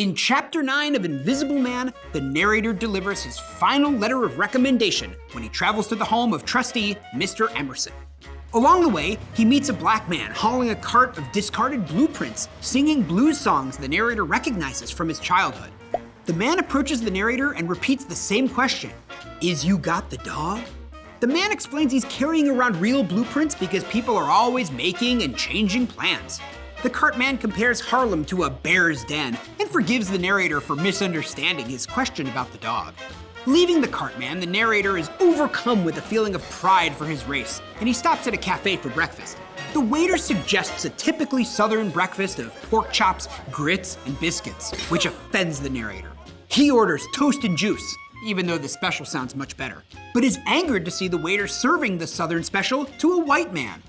In Chapter 9 of Invisible Man, the narrator delivers his final letter of recommendation when he travels to the home of trustee Mr. Emerson. Along the way, he meets a black man hauling a cart of discarded blueprints, singing blues songs the narrator recognizes from his childhood. The man approaches the narrator and repeats the same question, "Is you got the dog?" The man explains he's carrying around real blueprints because people are always making and changing plans. The cart man compares Harlem to a bear's den and forgives the narrator for misunderstanding his question about the dog. Leaving the cart man, the narrator is overcome with a feeling of pride for his race, and he stops at a cafe for breakfast. The waiter suggests a typically Southern breakfast of pork chops, grits, and biscuits, which offends the narrator. He orders toast and juice, even though the special sounds much better, but is angered to see the waiter serving the Southern special to a white man.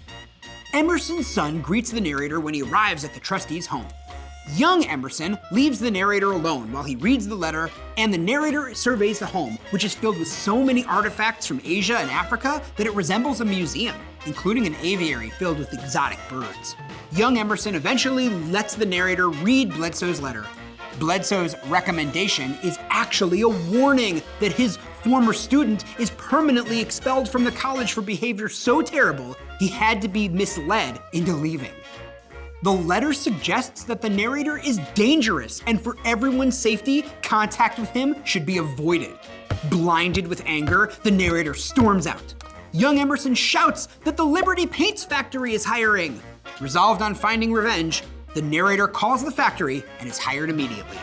Emerson's son greets the narrator when he arrives at the trustees' home. Young Emerson leaves the narrator alone while he reads the letter, and the narrator surveys the home, which is filled with so many artifacts from Asia and Africa that it resembles a museum, including an aviary filled with exotic birds. Young Emerson eventually lets the narrator read Bledsoe's letter. Bledsoe's recommendation is actually a warning that his former student is permanently expelled from the college for behavior so terrible he had to be misled into leaving. The letter suggests that the narrator is dangerous, and for everyone's safety, contact with him should be avoided. Blinded with anger, the narrator storms out. Young Emerson shouts that the Liberty Paints factory is hiring. Resolved on finding revenge, the narrator calls the factory and is hired immediately.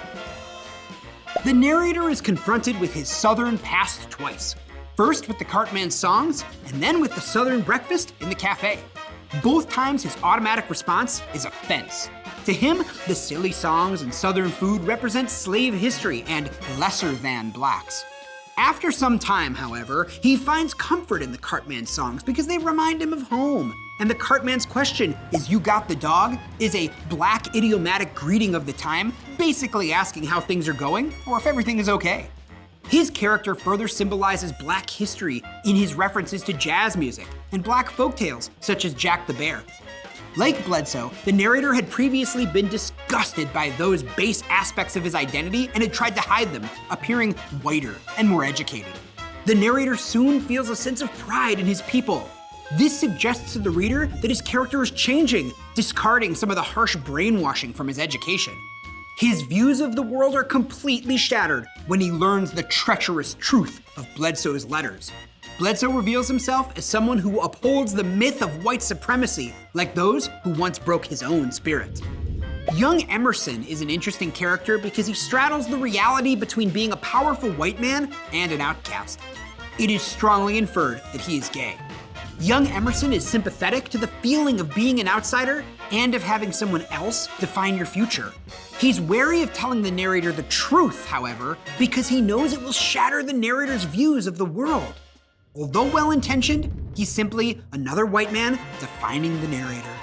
The narrator is confronted with his Southern past twice. First with the cartman's songs, and then with the Southern breakfast in the cafe. Both times his automatic response is offense. To him, the silly songs and Southern food represent slave history and lesser than blacks. After some time, however, he finds comfort in the cartman's songs because they remind him of home. And the cartman's question, "Is you got the dog?" is a black idiomatic greeting of the time, basically asking how things are going or if everything is okay. His character further symbolizes black history in his references to jazz music and black folktales such as Jack the Bear. Like Bledsoe, the narrator had previously been disgusted by those base aspects of his identity and had tried to hide them, appearing whiter and more educated. The narrator soon feels a sense of pride in his people. This suggests to the reader that his character is changing, discarding some of the harsh brainwashing from his education. His views of the world are completely shattered when he learns the treacherous truth of Bledsoe's letters. Bledsoe reveals himself as someone who upholds the myth of white supremacy, like those who once broke his own spirit. Young Emerson is an interesting character because he straddles the reality between being a powerful white man and an outcast. It is strongly inferred that he is gay. Young Emerson is sympathetic to the feeling of being an outsider and of having someone else define your future. He's wary of telling the narrator the truth, however, because he knows it will shatter the narrator's views of the world. Although well-intentioned, he's simply another white man defining the narrator.